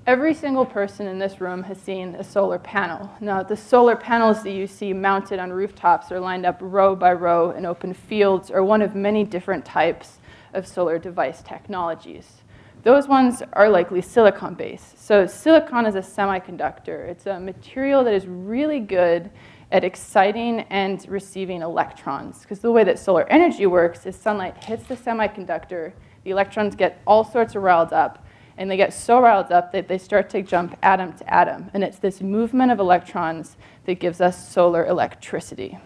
Every single person in this room has seen a solar panel. Now, the solar panels that you see mounted on rooftops are lined up row by row in open fields are one of many different types of solar device technologies. Those ones are likely silicon-based. So silicon is a semiconductor. It's a material that is really good at exciting and receiving electrons. Because the way that solar energy works is sunlight hits the semiconductor, the electrons get all sorts of riled up, and they get so riled up that they start to jump atom to atom. And it's this movement of electrons that gives us solar electricity.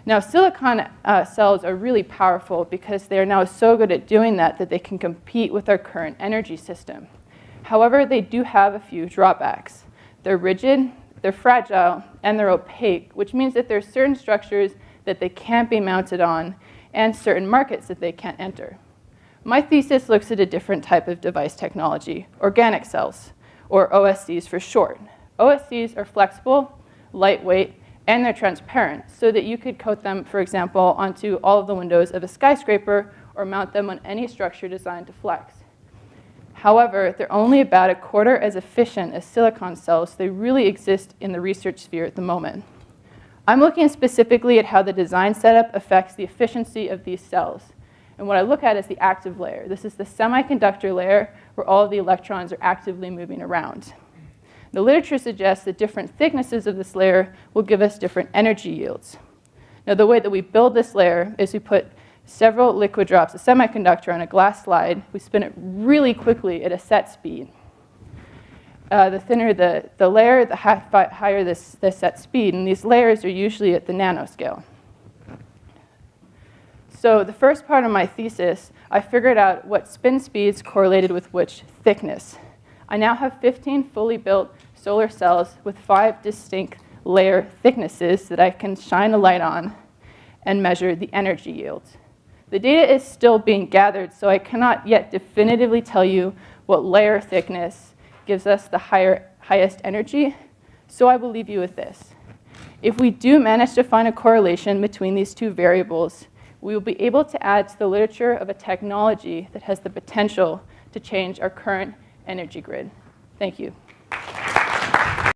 Now, silicon cells are really powerful because they are now so good at doing that that they can compete with our current energy system. However, they do have a few drawbacks. They're rigid, they're fragile, and they're opaque, which means that there are certain structures that they can't be mounted on and certain markets that they can't enter. My thesis looks at a different type of device technology, organic cells, or OSCs for short. OSCs are flexible, lightweight, and they're transparent, so that you could coat them, for example, onto all of the windows of a skyscraper or mount them on any structure designed to flex. However, they're only about a quarter as efficient as silicon cells, so they really exist in the research sphere at the moment. I'm looking specifically at how the design setup affects the efficiency of these cells. And what I look at is the active layer. This is the semiconductor layer where all of the electrons are actively moving around. The literature suggests that different thicknesses of this layer will give us different energy yields. Now, the way that we build this layer is we put several liquid drops of semiconductor on a glass slide. We spin it really quickly at a set speed. The thinner the layer, the higher the set speed. And these layers are usually at the nanoscale. So the first part of my thesis, I figured out what spin speeds correlated with which thickness. I now have 15 fully built solar cells with 5 distinct layer thicknesses that I can shine a light on and measure the energy yields. The data is still being gathered, so I cannot yet definitively tell you what layer thickness gives us the highest energy, so I will leave you with this. If we do manage to find a correlation between these two variables, we will be able to add to the literature of a technology that has the potential to change our current energy grid. Thank you.